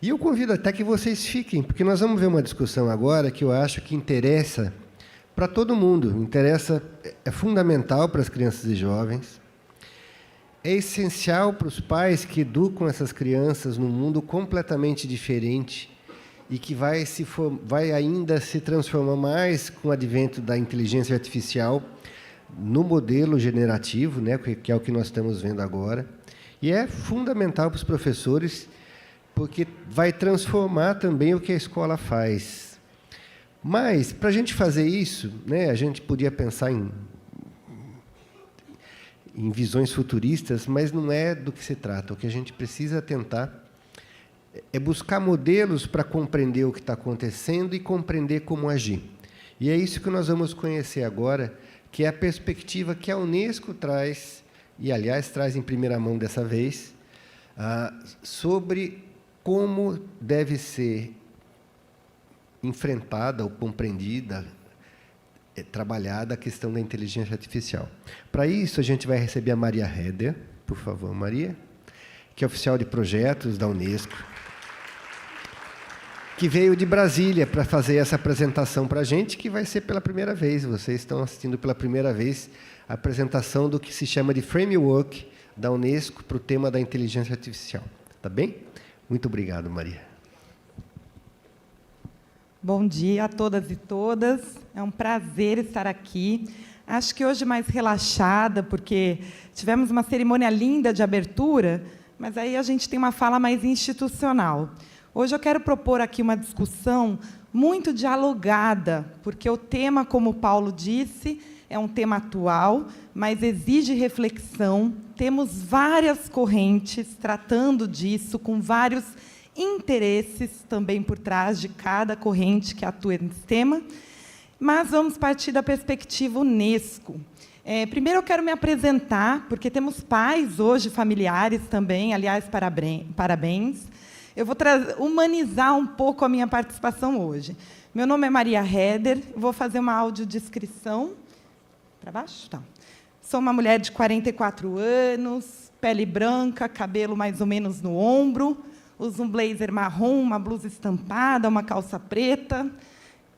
E eu convido até que vocês fiquem, porque nós vamos ver uma discussão agora que eu acho que interessa para todo mundo, é fundamental para as crianças e jovens, é essencial para os pais que educam essas crianças num mundo completamente diferente e que vai ainda se transformar mais com o advento da inteligência artificial no modelo generativo, né, que é o que nós estamos vendo agora. E é fundamental para os professores, porque vai transformar também o que a escola faz. Mas, para a gente fazer isso, né, a gente podia pensar em visões futuristas, mas não é do que se trata. O que a gente precisa tentar é buscar modelos para compreender o que está acontecendo e compreender como agir. E é isso que nós vamos conhecer agora, que é a perspectiva que a Unesco traz, e, aliás, traz em primeira mão dessa vez, sobre como deve ser enfrentada ou compreendida, trabalhada a questão da inteligência artificial. Para isso, a gente vai receber a Maria Heder, por favor, Maria, que é oficial de projetos da Unesco, que veio de Brasília para fazer essa apresentação para a gente, que vai ser pela primeira vez. Vocês estão assistindo pela primeira vez a apresentação do que se chama de Framework da Unesco para o tema da inteligência artificial. Tá bem? Muito obrigado, Maria. Bom dia a todas e todas. É um prazer estar aqui. Acho que hoje mais relaxada, porque tivemos uma cerimônia linda de abertura, mas aí a gente tem uma fala mais institucional. Hoje eu quero propor aqui uma discussão muito dialogada, porque o tema, como o Paulo disse, é um tema atual, mas exige reflexão. Temos várias correntes tratando disso, com vários interesses também por trás de cada corrente que atua nesse tema. Mas vamos partir da perspectiva Unesco. Primeiro eu quero me apresentar, porque temos pais hoje, familiares também, aliás, parabéns. Eu vou humanizar um pouco a minha participação hoje. Meu nome é Maria Heder, vou fazer uma audiodescrição. Para baixo? Tá. Sou uma mulher de 44 anos, pele branca, cabelo mais ou menos no ombro, uso um blazer marrom, uma blusa estampada, uma calça preta.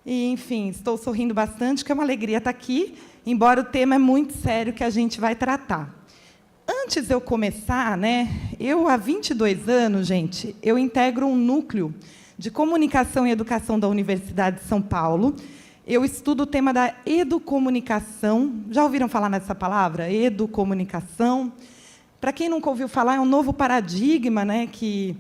E, enfim, estou sorrindo bastante, que é uma alegria estar aqui, embora o tema é muito sério que a gente vai tratar. Antes de eu começar, eu, há 22 anos, gente, eu integro um núcleo de comunicação e educação da Universidade de São Paulo. Eu estudo o tema da educomunicação. Já ouviram falar nessa palavra? Educomunicação. Para quem nunca ouviu falar, é um novo paradigma, que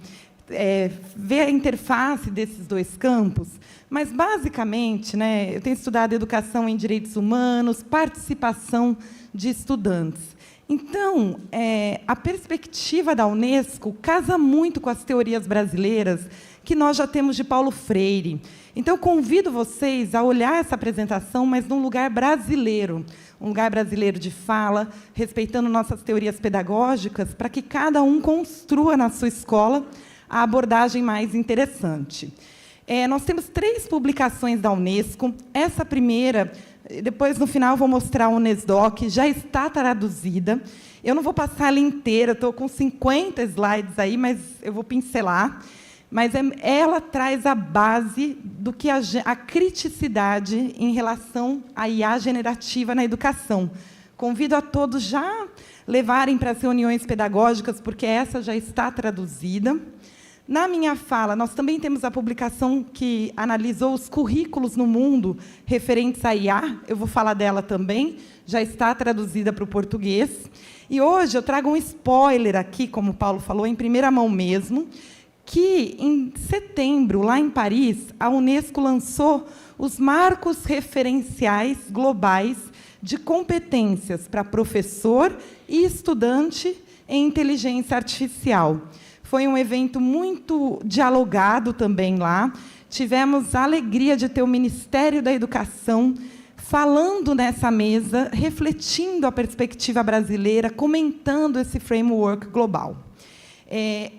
vê a interface desses dois campos. Mas, basicamente, eu tenho estudado educação em direitos humanos, participação de estudantes. Então, a perspectiva da Unesco casa muito com as teorias brasileiras que nós já temos de Paulo Freire. Então, eu convido vocês a olhar essa apresentação, mas num lugar brasileiro, um lugar brasileiro de fala, respeitando nossas teorias pedagógicas, para que cada um construa na sua escola a abordagem mais interessante. Nós temos 3 publicações da Unesco. Essa primeira, depois, no final, vou mostrar a Unesdoc, já está traduzida. Eu não vou passar ela inteira, estou com 50 slides aí, mas eu vou pincelar. Mas ela traz a base do que a criticidade em relação à IA generativa na educação. Convido a todos já levarem para as reuniões pedagógicas, porque essa já está traduzida. Na minha fala, nós também temos a publicação que analisou os currículos no mundo referentes à IA. Eu vou falar dela também, já está traduzida para o português. E hoje eu trago um spoiler aqui, como o Paulo falou, em primeira mão mesmo, que, em setembro, lá em Paris, a Unesco lançou os marcos referenciais globais de competências para professor e estudante em inteligência artificial. Foi um evento muito dialogado também lá. Tivemos a alegria de ter o Ministério da Educação falando nessa mesa, refletindo a perspectiva brasileira, comentando esse framework global.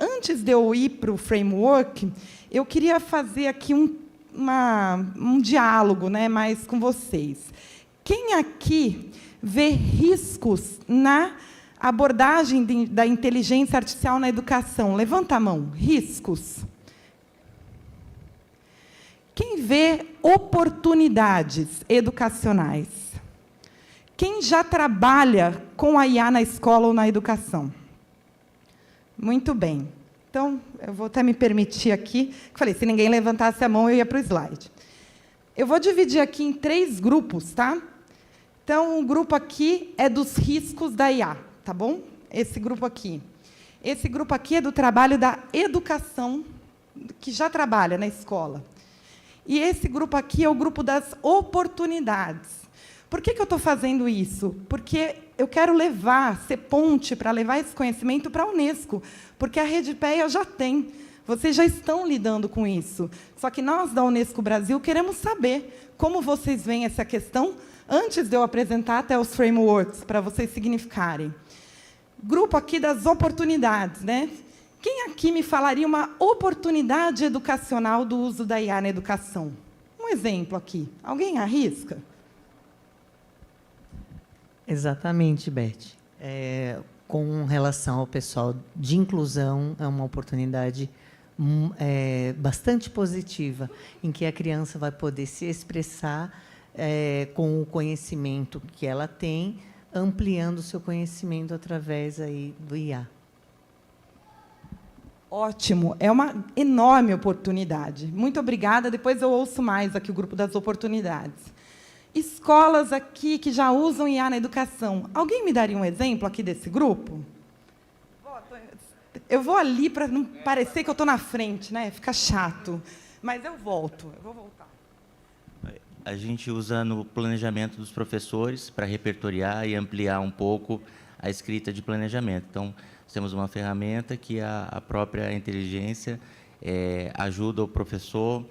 Antes de eu ir para o framework, eu queria fazer aqui um diálogo mais com vocês. Quem aqui vê riscos na abordagem da inteligência artificial na educação? Levanta a mão. Riscos. Quem vê oportunidades educacionais? Quem já trabalha com a IA na escola ou na educação? Muito bem. Então, eu vou até me permitir aqui. Falei, se ninguém levantasse a mão, eu ia para o slide. Eu vou dividir aqui em 3 grupos, tá? Então, um grupo aqui é dos riscos da IA, tá bom? Esse grupo aqui. Esse grupo aqui é do trabalho da educação, que já trabalha na escola. E esse grupo aqui é o grupo das oportunidades. Por que eu estou fazendo isso? Porque eu quero ser ponte para levar esse conhecimento para a Unesco, porque a Redpeia já tem. Vocês já estão lidando com isso. Só que nós, da Unesco Brasil, queremos saber como vocês veem essa questão antes de eu apresentar até os frameworks, para vocês significarem. Grupo aqui das oportunidades, né? Quem aqui me falaria uma oportunidade educacional do uso da IA na educação? Um exemplo aqui. Alguém arrisca? Exatamente, Beth. Com relação ao pessoal de inclusão, é uma oportunidade bastante positiva, em que a criança vai poder se expressar com o conhecimento que ela tem, ampliando o seu conhecimento através aí do IA. Ótimo, é uma enorme oportunidade. Muito obrigada. Depois eu ouço mais aqui o grupo das oportunidades. Escolas aqui que já usam IA na educação. Alguém me daria um exemplo aqui desse grupo? Eu vou ali para não parecer que eu estou na frente, né? Fica chato. Mas eu vou voltar. A gente usa no planejamento dos professores para repertoriar e ampliar um pouco a escrita de planejamento. Então, temos uma ferramenta que a própria inteligência ajuda o professor,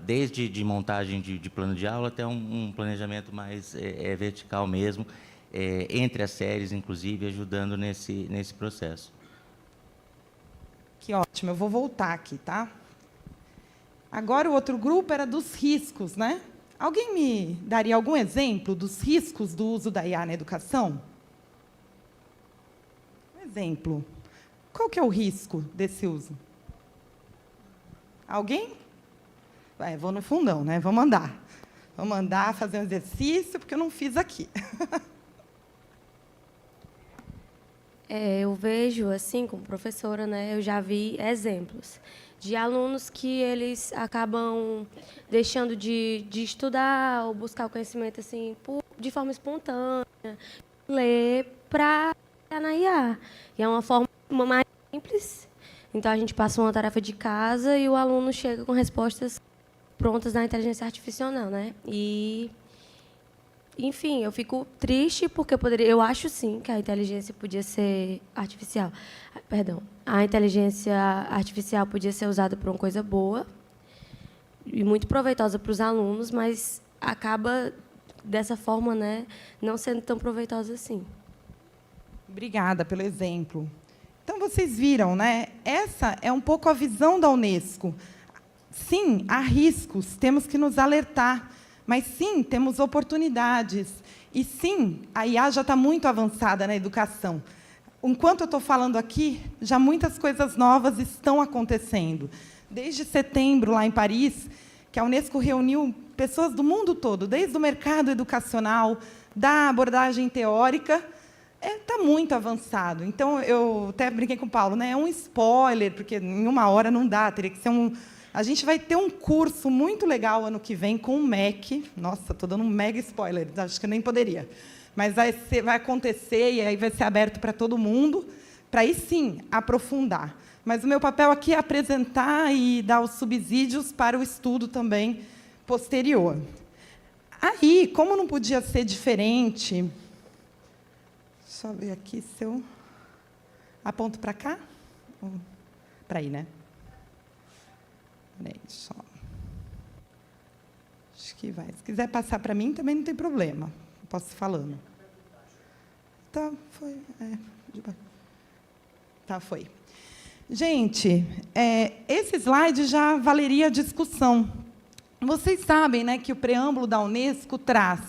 desde de montagem de plano de aula até um planejamento mais vertical mesmo, entre as séries, inclusive, ajudando nesse processo. Que ótimo, eu vou voltar aqui, tá? Agora, o outro grupo era dos riscos, né? Alguém me daria algum exemplo dos riscos do uso da IA na educação? Um exemplo. Qual que é o risco desse uso? Alguém? Vou no fundão, né? Vamos andar. Vamos andar, fazer um exercício, porque eu não fiz aqui. Eu vejo, assim, como professora, né, eu já vi exemplos de alunos que eles acabam deixando de estudar ou buscar o conhecimento assim, de forma espontânea, ler para na IA. E é uma forma mais simples. Então, a gente passa uma tarefa de casa e o aluno chega com respostas prontas na inteligência artificial, né? E, enfim, eu fico triste porque eu acho, sim, que a inteligência podia ser artificial. Perdão. A inteligência artificial podia ser usada para uma coisa boa e muito proveitosa para os alunos, mas acaba, dessa forma, né, não sendo tão proveitosa assim. Obrigada pelo exemplo. Então, vocês viram, né? Essa é um pouco a visão da Unesco. Sim, há riscos, temos que nos alertar, mas, sim, temos oportunidades. E, sim, a IA já está muito avançada na educação. Enquanto eu estou falando aqui, já muitas coisas novas estão acontecendo. Desde setembro, lá em Paris, que a Unesco reuniu pessoas do mundo todo, desde o mercado educacional, da abordagem teórica, está muito avançado. Então, eu até brinquei com o Paulo, né? É um spoiler, porque em uma hora não dá, teria que ser um... A gente vai ter um curso muito legal ano que vem com o MEC. Nossa, estou dando um mega spoiler, acho que eu nem poderia. Mas vai acontecer e aí vai ser aberto para todo mundo, para aí sim aprofundar. Mas o meu papel aqui é apresentar e dar os subsídios para o estudo também posterior. Aí, como não podia ser diferente... Deixa eu ver aqui se eu aponto para cá. Para aí, né? Deixa eu... Acho que vai. Se quiser passar para mim, também não tem problema. Posso ir falando. Tá, foi. Tá, foi. Gente, esse slide já valeria a discussão. Vocês sabem, né, que o preâmbulo da Unesco traz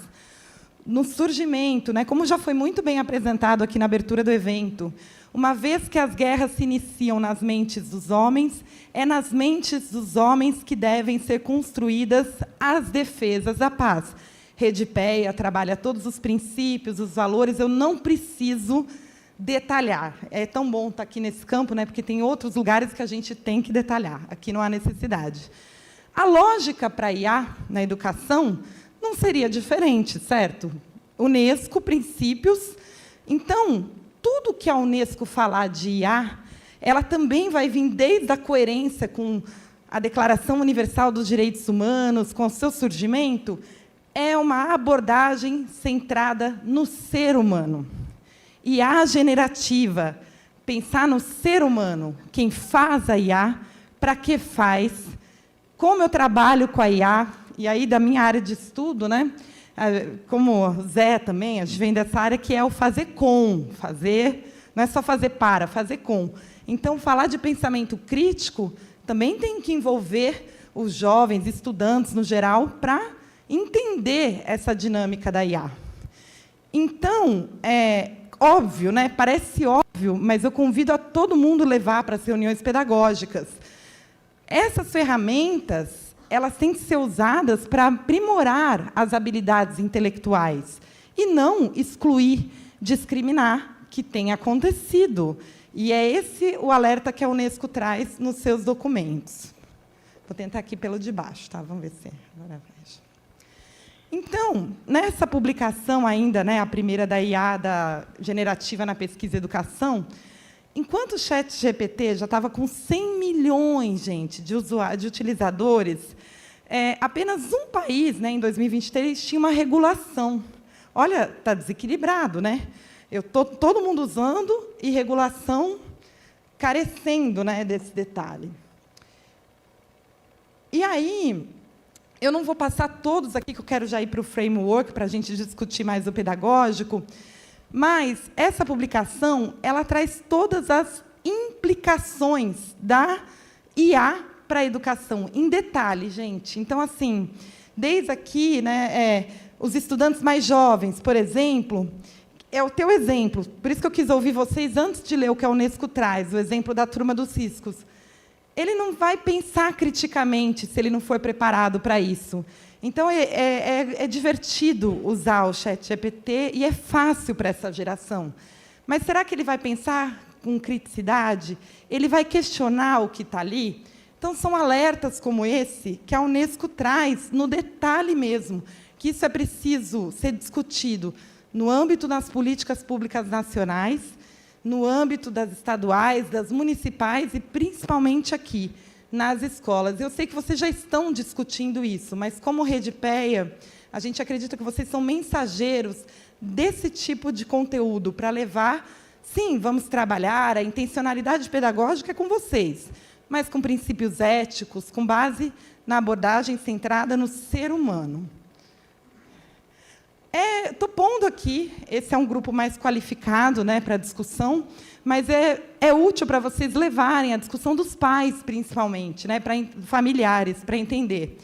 no surgimento, né, como já foi muito bem apresentado aqui na abertura do evento, uma vez que as guerras se iniciam nas mentes dos homens, é nas mentes dos homens que devem ser construídas as defesas da paz. Rede PEA trabalha todos os princípios, os valores, eu não preciso detalhar. É tão bom estar aqui nesse campo, né, porque tem outros lugares que a gente tem que detalhar, aqui não há necessidade. A lógica para a IA na educação não seria diferente, certo? Unesco, princípios. Então, tudo que a Unesco falar de IA, ela também vai vir desde a coerência com a Declaração Universal dos Direitos Humanos, com o seu surgimento, é uma abordagem centrada no ser humano. IA generativa, pensar no ser humano, quem faz a IA, para que faz, como eu trabalho com a IA, e aí da minha área de estudo, né? Como o Zé também, a gente vem dessa área que é o fazer com, fazer, não é só fazer para, fazer com. Então, falar de pensamento crítico também tem que envolver os jovens, estudantes no geral, para entender essa dinâmica da IA. Então, é óbvio, né? Parece óbvio, mas eu convido a todo mundo levar para as reuniões pedagógicas. Essas ferramentas, elas têm que ser usadas para aprimorar as habilidades intelectuais e não excluir, discriminar, que tem acontecido. E é esse o alerta que a Unesco traz nos seus documentos. Vou tentar aqui pelo de baixo, tá? Vamos ver se agora vejo. Então, nessa publicação ainda, né, a primeira da IA, da generativa na pesquisa e educação, enquanto o ChatGPT já estava com 100 milhões, gente, de utilizadores, apenas um país, né, em 2023, tinha uma regulação. Olha, está desequilibrado, né? Todo mundo usando e regulação carecendo, né, desse detalhe. E aí, eu não vou passar todos aqui, que eu quero já ir para o framework, para a gente discutir mais o pedagógico, mas essa publicação ela traz todas as implicações da IA para a educação, em detalhe, gente. Então, assim, desde aqui, né, os estudantes mais jovens, por exemplo, é o teu exemplo, por isso que eu quis ouvir vocês antes de ler o que a Unesco traz, o exemplo da turma dos riscos. Ele não vai pensar criticamente se ele não for preparado para isso. Então, é divertido usar o ChatGPT e é fácil para essa geração. Mas será que ele vai pensar com criticidade? Ele vai questionar o que está ali? Então, são alertas como esse que a Unesco traz no detalhe mesmo, que isso é preciso ser discutido no âmbito das políticas públicas nacionais, no âmbito das estaduais, das municipais e, principalmente, aqui, nas escolas. Eu sei que vocês já estão discutindo isso, mas, como Rede PEA, a gente acredita que vocês são mensageiros desse tipo de conteúdo para levar. Sim, vamos trabalhar, a intencionalidade pedagógica é com vocês, mas com princípios éticos, com base na abordagem centrada no ser humano. Estou pondo aqui, esse é um grupo mais qualificado, né, para a discussão, mas é útil para vocês levarem a discussão dos pais, principalmente, né, para familiares, para entender.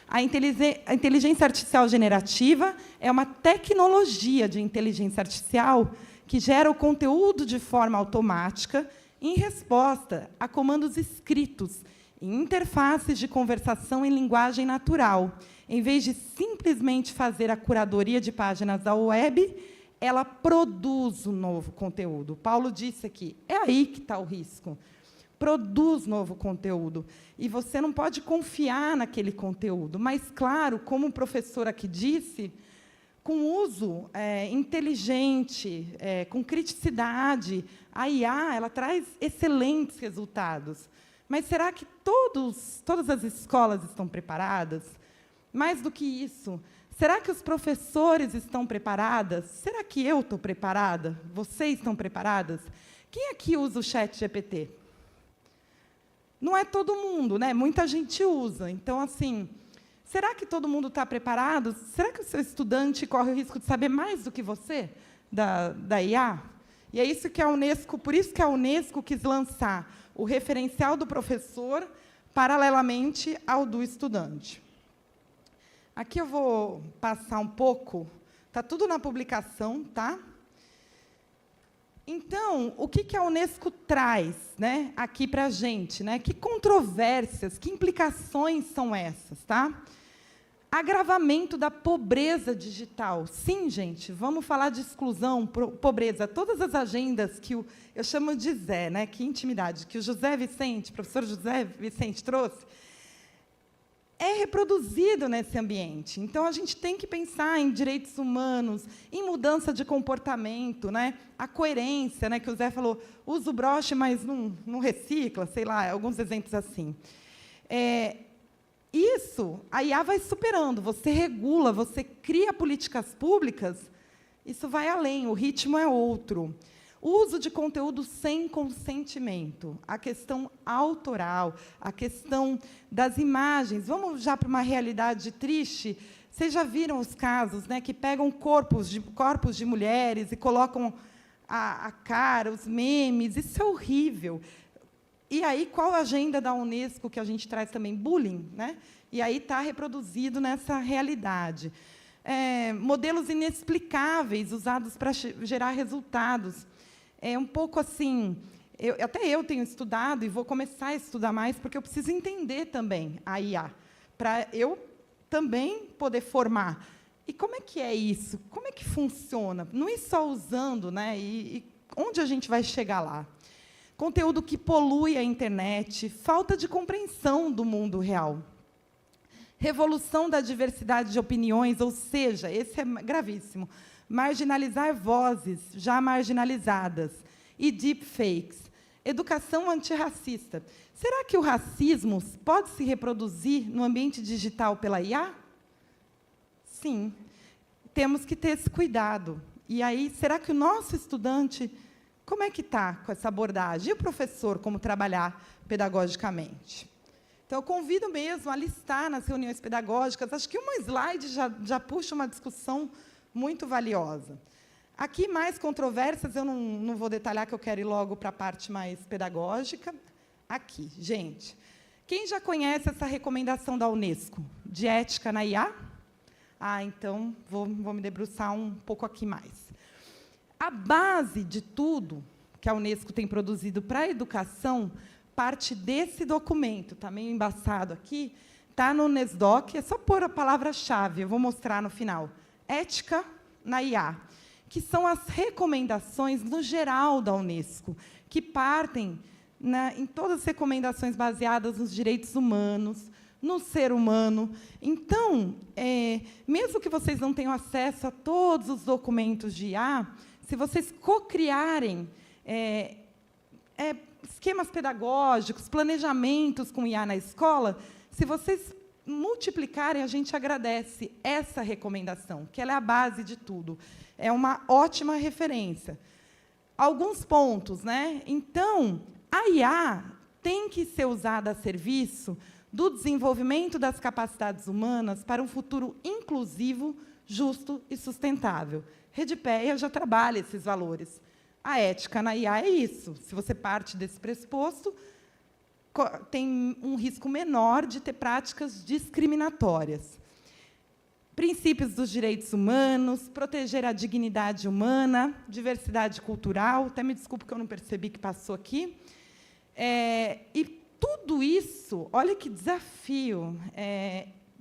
A inteligência artificial generativa é uma tecnologia de inteligência artificial que gera o conteúdo de forma automática em resposta a comandos escritos em interfaces de conversação em linguagem natural. Em vez de simplesmente fazer a curadoria de páginas da web, ela produz um novo conteúdo. Paulo disse aqui, é aí que está o risco. Produz novo conteúdo. E você não pode confiar naquele conteúdo. Mas, claro, como o professor aqui disse, com uso inteligente, com criticidade, a IA ela traz excelentes resultados. Mas será que todas as escolas estão preparadas? Mais do que isso, será que os professores estão preparados? Será que eu estou preparada? Vocês estão preparadas? Quem aqui usa o ChatGPT? Não é todo mundo, né? Muita gente usa. Então, assim, será que todo mundo está preparado? Será que o seu estudante corre o risco de saber mais do que você da IA? E é isso que a Unesco, por isso que a Unesco quis lançar o referencial do professor paralelamente ao do estudante. Aqui eu vou passar um pouco Está tudo na publicação, tá? Então, o que a Unesco traz, né, aqui para a gente? Né? Que controvérsias, que implicações são essas? Tá? Agravamento da pobreza digital. Sim, gente, vamos falar de exclusão, pobreza. Todas as agendas que eu chamo de Zé, né, que intimidade, que o José Vicente, professor José Vicente trouxe, é reproduzido nesse ambiente. Então, a gente tem que pensar em direitos humanos, em mudança de comportamento, né? A coerência, né? Que o Zé falou, usa o broche, mas não recicla, sei lá, alguns exemplos assim. Isso, a IA vai superando, você regula, você cria políticas públicas, isso vai além, o ritmo é outro. Uso de conteúdo sem consentimento, a questão autoral, a questão das imagens. Vamos já para uma realidade triste. Vocês já viram os casos, né, que pegam corpos de mulheres e colocam a cara, os memes. Isso é horrível. E aí, qual a agenda da Unesco que a gente traz também? Bullying, né? E aí está reproduzido nessa realidade. Modelos inexplicáveis usados para gerar resultados. É um pouco assim, até eu tenho estudado e vou começar a estudar mais, porque eu preciso entender também a IA, para eu também poder formar. E como é que é isso? Como é que funciona? Não ir só usando, né? E onde a gente vai chegar lá? Conteúdo que polui a internet, falta de compreensão do mundo real. Revolução da diversidade de opiniões, ou seja, esse é gravíssimo, marginalizar vozes já marginalizadas e deepfakes. Educação antirracista. Será que o racismo pode se reproduzir no ambiente digital pela IA? Sim. Temos que ter esse cuidado. E aí, será que o nosso estudante, como é que está com essa abordagem? E o professor, como trabalhar pedagogicamente? Então, eu convido mesmo a listar nas reuniões pedagógicas. Acho que uma slide já puxa uma discussão muito valiosa. Aqui, mais controvérsias, eu não vou detalhar, que eu quero ir logo para a parte mais pedagógica. Aqui, gente. Quem já conhece essa recomendação da Unesco de ética na IA? Então, vou me debruçar um pouco aqui mais. A base de tudo que a Unesco tem produzido para a educação parte desse documento, está meio embaçado aqui, está no NESDOC, é só pôr a palavra-chave, eu vou mostrar no final. Ética na IA, que são as recomendações, no geral, da Unesco, que partem em todas as recomendações baseadas nos direitos humanos, no ser humano. Então, mesmo que vocês não tenham acesso a todos os documentos de IA, se vocês co-criarem esquemas pedagógicos, planejamentos com IA na escola, se vocês multiplicarem, a gente agradece essa recomendação, que ela é a base de tudo. É uma ótima referência. Alguns pontos, né? Então, a IA tem que ser usada a serviço do desenvolvimento das capacidades humanas para um futuro inclusivo, justo e sustentável. Redipéia já trabalha esses valores. A ética na IA é isso. Se você parte desse pressuposto, tem um risco menor de ter práticas discriminatórias. Princípios dos direitos humanos, proteger a dignidade humana, diversidade cultural. Até me desculpe que eu não percebi que passou aqui. E tudo isso, olha que desafio,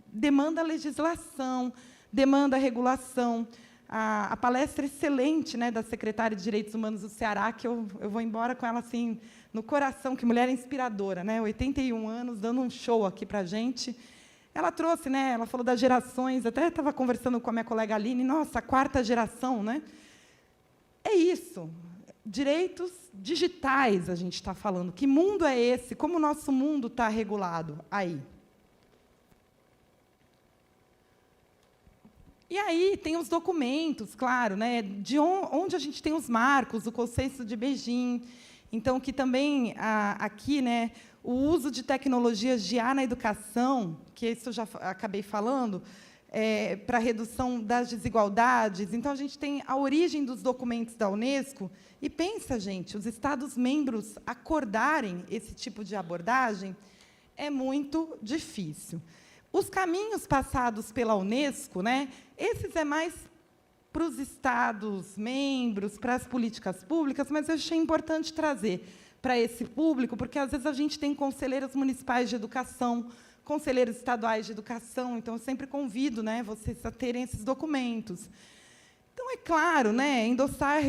demanda legislação, demanda regulação. A palestra excelente, né, da secretária de Direitos Humanos do Ceará, que eu vou embora com ela assim no coração, que mulher inspiradora, né, 81 anos, dando um show aqui para a gente. Ela trouxe, né, ela falou das gerações, até estava conversando com a minha colega Aline, nossa, a 4ª geração, né? É isso, direitos digitais a gente está falando. Que mundo é esse? Como o nosso mundo está regulado aí? E aí tem os documentos, claro, né, de onde a gente tem os marcos, o conceito de Beijing. Então, que também, aqui, né, o uso de tecnologias de IA na educação, que isso eu já acabei falando, para a redução das desigualdades. Então, a gente tem a origem dos documentos da Unesco, e pensa, gente, os Estados-membros acordarem esse tipo de abordagem é muito difícil. Os caminhos passados pela Unesco, né, esses é mais para os Estados membros, para as políticas públicas, mas eu achei importante trazer para esse público, porque, às vezes, a gente tem conselheiros municipais de educação, conselheiros estaduais de educação, então, eu sempre convido, né, vocês a terem esses documentos. Então, é claro, né, endossar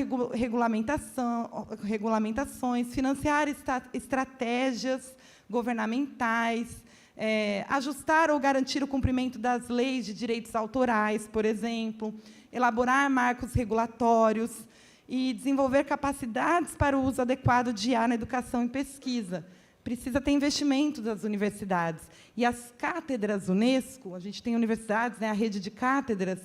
regulamentações, financiar estratégias governamentais, ajustar ou garantir o cumprimento das leis de direitos autorais, por exemplo, elaborar marcos regulatórios e desenvolver capacidades para o uso adequado de IA na educação e pesquisa. Precisa ter investimento das universidades. E as cátedras Unesco, a gente tem universidades, né, a rede de cátedras,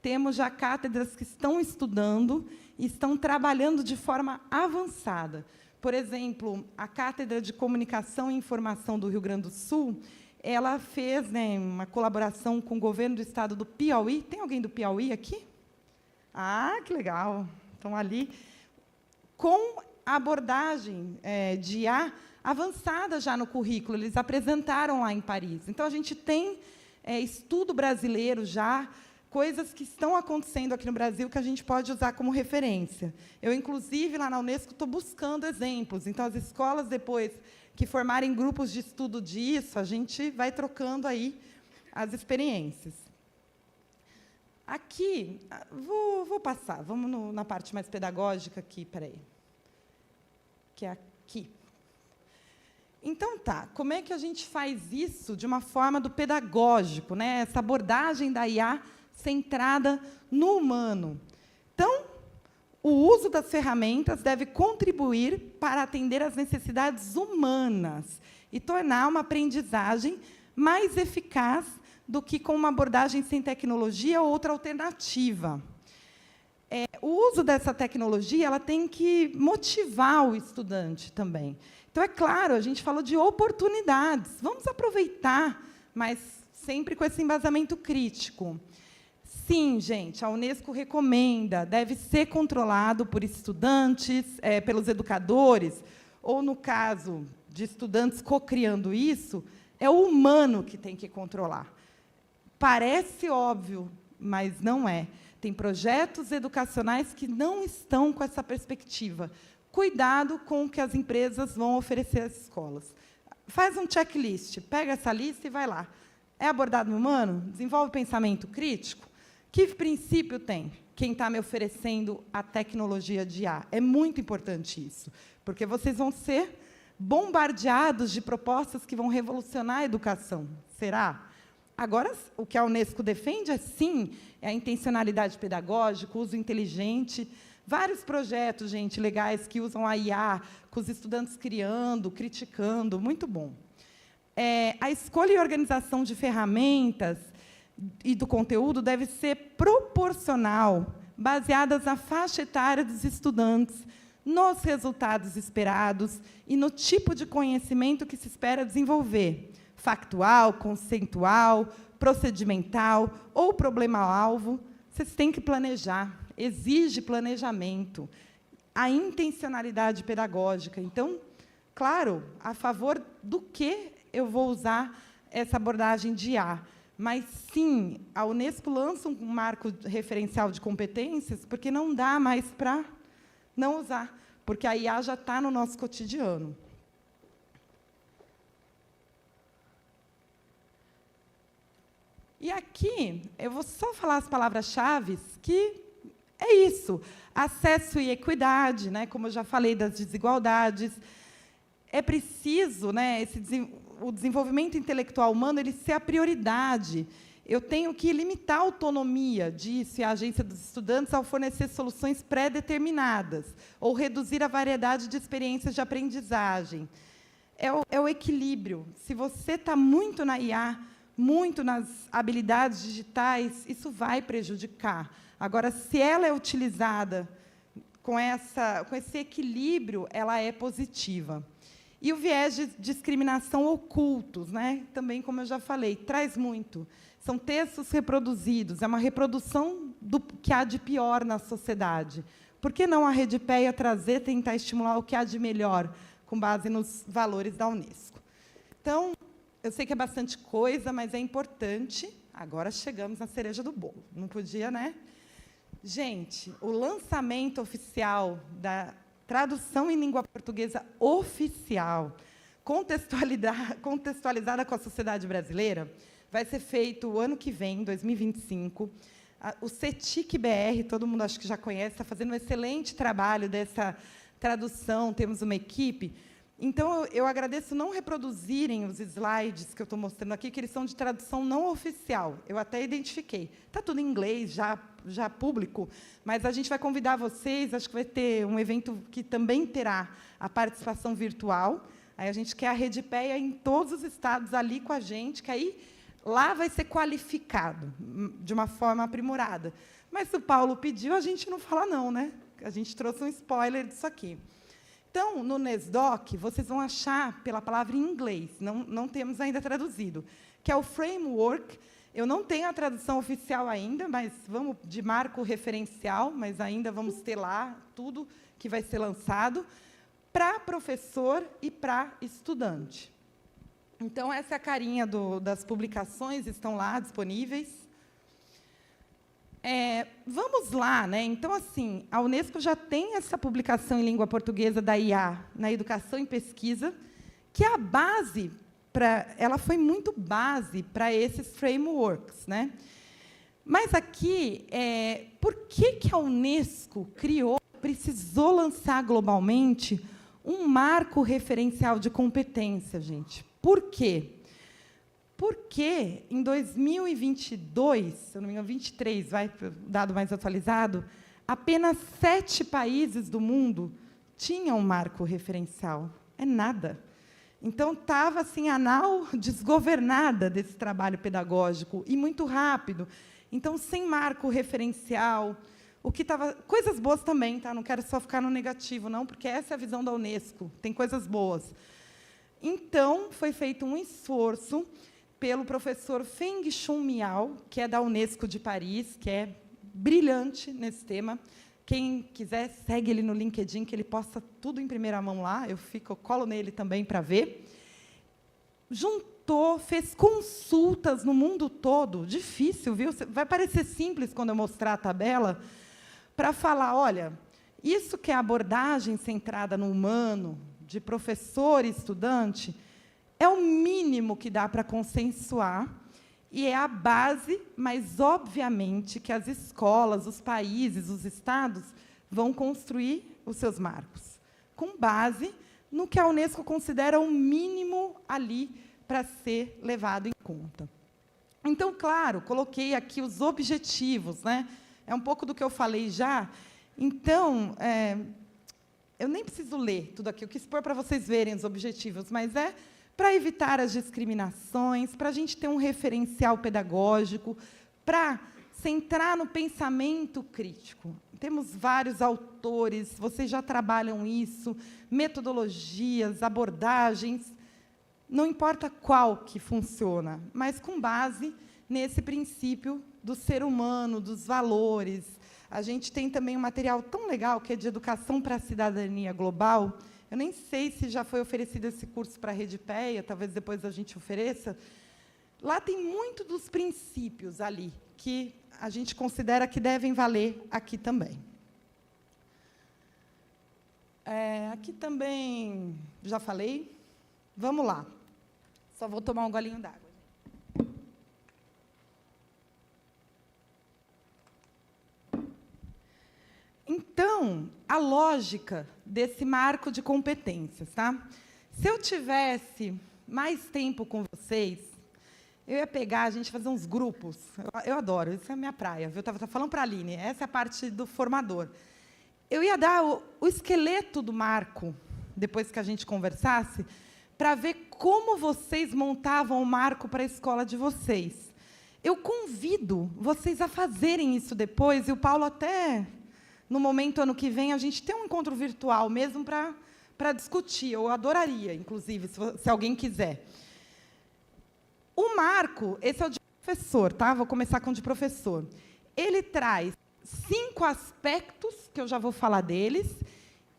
temos já cátedras que estão estudando e estão trabalhando de forma avançada. Por exemplo, a Cátedra de Comunicação e Informação do Rio Grande do Sul, ela fez, né, uma colaboração com o governo do estado do Piauí. Tem alguém do Piauí aqui? Ah, que legal! Estão ali. Com a abordagem de IA avançada já no currículo. Eles apresentaram lá em Paris. Então, a gente tem estudo brasileiro já, coisas que estão acontecendo aqui no Brasil que a gente pode usar como referência. Eu, inclusive, lá na Unesco, estou buscando exemplos. Então, as escolas, depois que formarem grupos de estudo disso, a gente vai trocando aí as experiências. Aqui, vou passar, vamos na parte mais pedagógica aqui, peraí. Que é aqui. Então, tá, como é que a gente faz isso de uma forma do pedagógico, né? Essa abordagem da IA centrada no humano. Então, o uso das ferramentas deve contribuir para atender às necessidades humanas e tornar uma aprendizagem mais eficaz do que com uma abordagem sem tecnologia ou outra alternativa. O uso dessa tecnologia ela tem que motivar o estudante também. Então, é claro, a gente falou de oportunidades. Vamos aproveitar, mas sempre com esse embasamento crítico. Sim, gente, a Unesco recomenda, deve ser controlado por estudantes, pelos educadores, ou, no caso de estudantes co-criando isso, é o humano que tem que controlar. Parece óbvio, mas não é. Tem projetos educacionais que não estão com essa perspectiva. Cuidado com o que as empresas vão oferecer às escolas. Faz um checklist, pega essa lista e vai lá. É abordado no humano? Desenvolve pensamento crítico? Que princípio tem quem está me oferecendo a tecnologia de IA? É muito importante isso, porque vocês vão ser bombardeados de propostas que vão revolucionar a educação. Será? Agora, o que a Unesco defende é, sim, a intencionalidade pedagógica, o uso inteligente. Vários projetos, gente, legais que usam a IA, com os estudantes criando, criticando, muito bom. A escolha e organização de ferramentas e do conteúdo deve ser proporcional, baseadas na faixa etária dos estudantes, nos resultados esperados e no tipo de conhecimento que se espera desenvolver, factual, conceitual, procedimental ou problema-alvo. Vocês têm que planejar, exige planejamento, a intencionalidade pedagógica. Então, claro, a favor do que eu vou usar essa abordagem de IA. Mas, sim, a Unesco lança um marco referencial de competências, porque não dá mais para não usar, porque a IA já está no nosso cotidiano. E aqui, eu vou só falar as palavras-chave, que é isso. Acesso e equidade, né, como eu já falei das desigualdades. É preciso, né, o desenvolvimento intelectual humano ele ser a prioridade. Eu tenho que limitar a autonomia disso e a agência dos estudantes ao fornecer soluções pré-determinadas ou reduzir a variedade de experiências de aprendizagem. É o equilíbrio. Se você está muito na IA, muito nas habilidades digitais, isso vai prejudicar. Agora, se ela é utilizada com esse equilíbrio, ela é positiva. E o viés de discriminação ocultos, né? Também, como eu já falei, traz muito. São textos reproduzidos, é uma reprodução do que há de pior na sociedade. Por que não a Redipéia trazer, tentar estimular o que há de melhor, com base nos valores da Unesco? Então, eu sei que é bastante coisa, mas é importante. Agora chegamos na cereja do bolo. Não podia, né? Gente, o lançamento oficial da tradução em língua portuguesa oficial, contextualizada com a sociedade brasileira, vai ser feito o ano que vem, 2025. O CETIC-BR, todo mundo acho que já conhece, está fazendo um excelente trabalho dessa tradução, temos uma equipe. Então, eu agradeço não reproduzirem os slides que eu estou mostrando aqui, que eles são de tradução não oficial. Eu até identifiquei. Está tudo em inglês, já público, mas a gente vai convidar vocês, acho que vai ter um evento que também terá a participação virtual. Aí a gente quer a Redipéia em todos os estados ali com a gente, que aí lá vai ser qualificado de uma forma aprimorada. Mas se o Paulo pediu, a gente não fala não, né? A gente trouxe um spoiler disso aqui. Então, no NESDOC, vocês vão achar pela palavra em inglês, não temos ainda traduzido, que é o framework. Eu não tenho a tradução oficial ainda, mas vamos de marco referencial, mas ainda vamos ter lá tudo que vai ser lançado para professor e para estudante. Então, essa é a carinha das publicações, estão lá disponíveis. Vamos lá, né? Então, assim, a Unesco já tem essa publicação em língua portuguesa da IA na educação e pesquisa, que é a base ela foi muito base para esses frameworks, né? Mas aqui, por que a Unesco precisou lançar globalmente um marco referencial de competência, gente? Por quê? Porque, em 2022, se eu não me engano, 23, vai para o dado mais atualizado, apenas 7 países do mundo tinham um marco referencial. É nada. Então, estava assim, a nau desgovernada desse trabalho pedagógico, e muito rápido. Então, sem marco referencial, o que estava... Coisas boas também, tá? Não quero só ficar no negativo, não, porque essa é a visão da Unesco, tem coisas boas. Então, foi feito um esforço pelo professor Feng Chun Miao, que é da Unesco de Paris, que é brilhante nesse tema. Quem quiser, segue ele no LinkedIn, que ele posta tudo em primeira mão lá. Eu colo nele também para ver. Juntou, fez consultas no mundo todo. Difícil, viu? Vai parecer simples quando eu mostrar a tabela, para falar, olha, isso que é abordagem centrada no humano, de professor e estudante, é o mínimo que dá para consensuar e é a base, mas, obviamente, que as escolas, os países, os estados vão construir os seus marcos, com base no que a Unesco considera o mínimo ali para ser levado em conta. Então, claro, coloquei aqui os objetivos, né? É um pouco do que eu falei já. Então, eu nem preciso ler tudo aqui, eu quis pôr para vocês verem os objetivos, mas para evitar as discriminações, para a gente ter um referencial pedagógico, para centrar no pensamento crítico. Temos vários autores, vocês já trabalham isso, metodologias, abordagens, não importa qual que funciona, mas com base nesse princípio do ser humano, dos valores. A gente tem também um material tão legal, que é de Educação para a Cidadania Global. Eu nem sei se já foi oferecido esse curso para a Redipéia, talvez depois a gente ofereça. Lá tem muito dos princípios ali, que a gente considera que devem valer aqui também. Aqui também já falei. Vamos lá. Só vou tomar um golinho d'água. Então, a lógica desse marco de competências, tá? Se eu tivesse mais tempo com vocês, eu ia pegar, a gente fazer uns grupos. Eu adoro, isso é a minha praia. Eu estava falando para a Aline, essa é a parte do formador. Eu ia dar o esqueleto do marco, depois que a gente conversasse, para ver como vocês montavam o marco para a escola de vocês. Eu convido vocês a fazerem isso depois, e o Paulo até... No momento, ano que vem, a gente tem um encontro virtual mesmo para discutir. Eu adoraria, inclusive, se alguém quiser. O marco, esse é o de professor, tá? Vou começar com o de professor. Ele traz 5 aspectos, que eu já vou falar deles,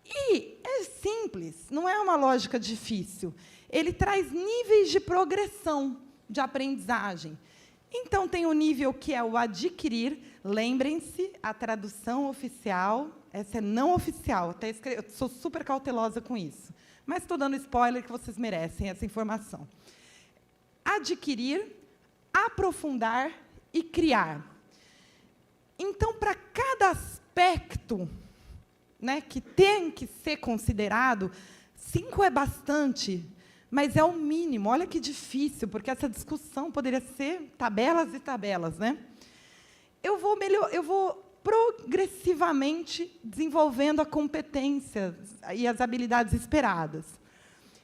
e é simples, não é uma lógica difícil. Ele traz níveis de progressão de aprendizagem. Então, tem o nível que é o adquirir. Lembrem-se, a tradução oficial, essa é não oficial. Até eu sou super cautelosa com isso. Mas estou dando spoiler que vocês merecem essa informação. Adquirir, aprofundar e criar. Então, para cada aspecto, né, que tem que ser considerado, 5 é bastante, mas é o mínimo. Olha que difícil, porque essa discussão poderia ser tabelas e tabelas, né? Eu vou progressivamente desenvolvendo a competência e as habilidades esperadas.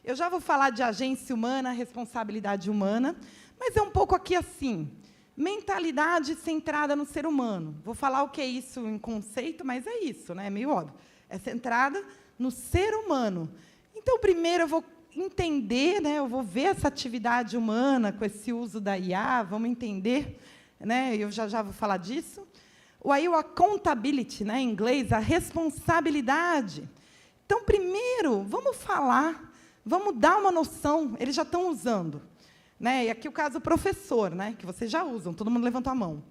Eu já vou falar de agência humana, responsabilidade humana, mas é um pouco aqui assim, mentalidade centrada no ser humano. Vou falar o que é isso em conceito, mas é isso, né? É meio óbvio. É centrada no ser humano. Então, primeiro, eu vou entender, né? Eu vou ver essa atividade humana com esse uso da IA, vamos entender, né? Eu já vou falar disso. Aí o accountability, né? Em inglês, a responsabilidade. Então, primeiro, vamos falar, vamos dar uma noção. Eles já estão usando, né? E aqui o caso do professor, né? Que vocês já usam, todo mundo levantou a mão.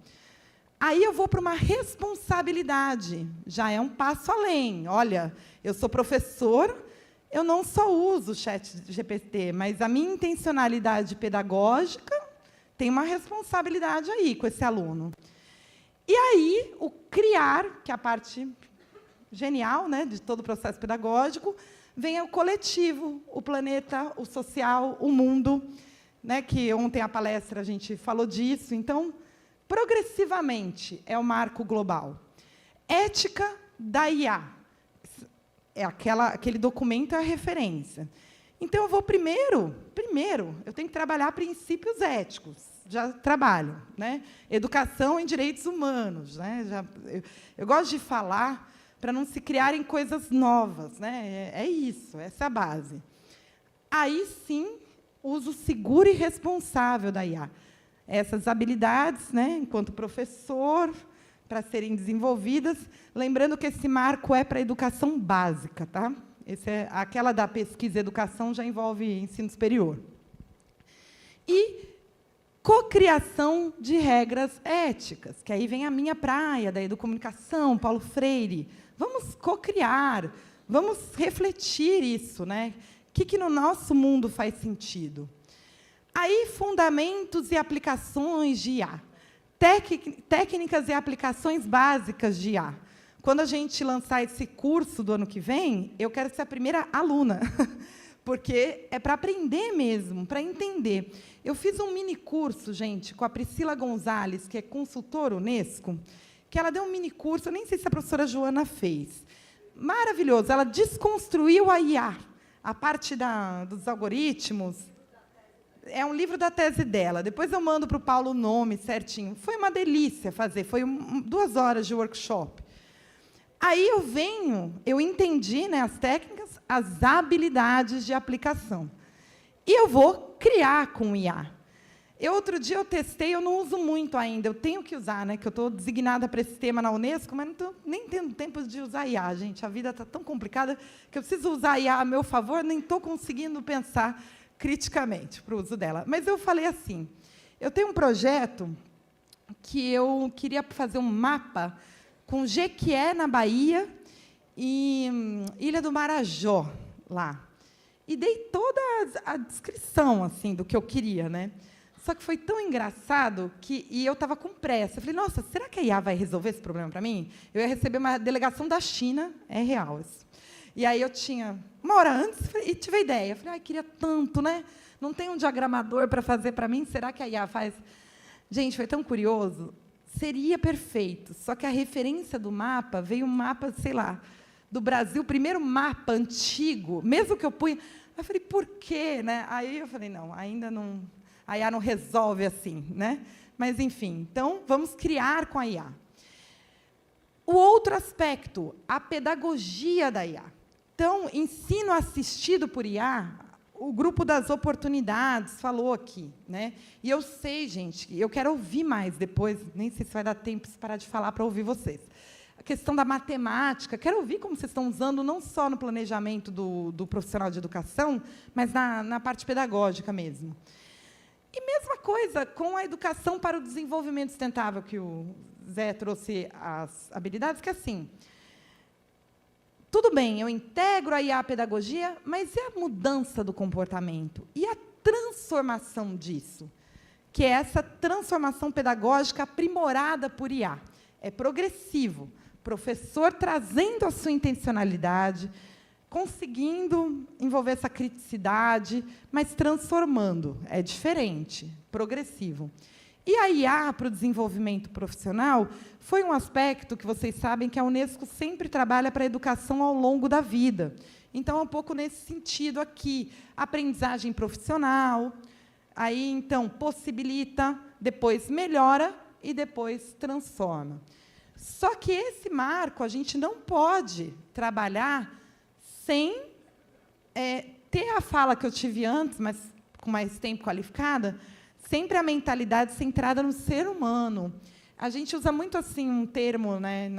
Aí eu vou para uma responsabilidade, já é um passo além. Olha, eu sou professor, eu não só uso o ChatGPT, mas a minha intencionalidade pedagógica tem uma responsabilidade aí com esse aluno. E aí, o criar, que é a parte genial, né, de todo o processo pedagógico, vem o coletivo, o planeta, o social, o mundo, né, que ontem a palestra a gente falou disso. Então, progressivamente, é o marco global. Ética da IA. É aquele documento, é a referência. Então, eu vou primeiro, eu tenho que trabalhar princípios éticos. Já trabalho, né? Educação em direitos humanos, né? Eu gosto de falar para não se criarem coisas novas, né? É isso, essa é a base. Aí, sim, uso seguro e responsável da IA. Essas habilidades, né, enquanto professor, para serem desenvolvidas, lembrando que esse marco é para a educação básica, tá? Aquela da pesquisa e educação já envolve ensino superior. E cocriação de regras éticas, que aí vem a minha praia, da educomunicação, Paulo Freire. Vamos cocriar, vamos refletir isso, né? O que no nosso mundo faz sentido? Aí, fundamentos e aplicações de IA. Técnicas e aplicações básicas de IA. Quando a gente lançar esse curso do ano que vem, eu quero ser a primeira aluna, porque é para aprender mesmo, para entender. Eu fiz um mini curso, gente, com a Priscila Gonzalez, que é consultora Unesco, que ela deu um mini curso, eu nem sei se a professora Joana fez. Maravilhoso, ela desconstruiu a IA, a parte dos algoritmos. É um livro da tese dela. Depois eu mando para o Paulo o nome certinho. Foi uma delícia fazer, foi 2 horas de workshop. Aí eu entendi, né, as técnicas, as habilidades de aplicação. E eu vou criar com o IA. Outro dia eu testei, eu não uso muito ainda, eu tenho que usar, né, que eu estou designada para esse tema na Unesco, mas não estou nem tendo tempo de usar IA, gente. A vida está tão complicada que eu preciso usar IA a meu favor, nem estou conseguindo pensar criticamente para o uso dela. Mas eu falei assim, eu tenho um projeto que eu queria fazer um mapa com Jequié, na Bahia, e Ilha do Marajó, lá. E dei toda a descrição assim, do que eu queria, né? Só que foi tão engraçado e eu estava com pressa. Eu falei, nossa, será que a IA vai resolver esse problema para mim? Eu ia receber uma delegação da China, é real isso. E aí eu tinha 1 hora antes e tive a ideia. Eu falei, queria tanto, né? Não tem um diagramador para fazer para mim? Será que a IA faz? Gente, foi tão curioso. Seria perfeito. Só que a referência do mapa veio um mapa, sei lá, do Brasil, o primeiro mapa antigo, mesmo que eu punha. Eu falei, por quê? Né? Aí eu falei, não, ainda não. A IA não resolve assim, né? Mas, enfim, então, vamos criar com a IA. O outro aspecto, a pedagogia da IA. Então, ensino assistido por IA, o grupo das oportunidades falou aqui, né? E eu sei, gente, eu quero ouvir mais depois, nem sei se vai dar tempo de parar de falar para ouvir vocês. A questão da matemática, quero ouvir como vocês estão usando, não só no planejamento do profissional de educação, mas na parte pedagógica mesmo. E mesma coisa com a educação para o desenvolvimento sustentável, que o Zé trouxe as habilidades, que assim, tudo bem, eu integro a IA à pedagogia, mas e a mudança do comportamento? E a transformação disso? Que é essa transformação pedagógica aprimorada por IA. É progressivo. Professor trazendo a sua intencionalidade, conseguindo envolver essa criticidade, mas transformando. É diferente, progressivo. E a IA para o desenvolvimento profissional foi um aspecto que vocês sabem que a Unesco sempre trabalha para a educação ao longo da vida. Então, é um pouco nesse sentido aqui. Aprendizagem profissional, aí, então, possibilita, depois melhora e depois transforma. Só que esse marco a gente não pode trabalhar sem ter a fala que eu tive antes, mas com mais tempo qualificada, sempre a mentalidade centrada no ser humano. A gente usa muito assim um termo, né,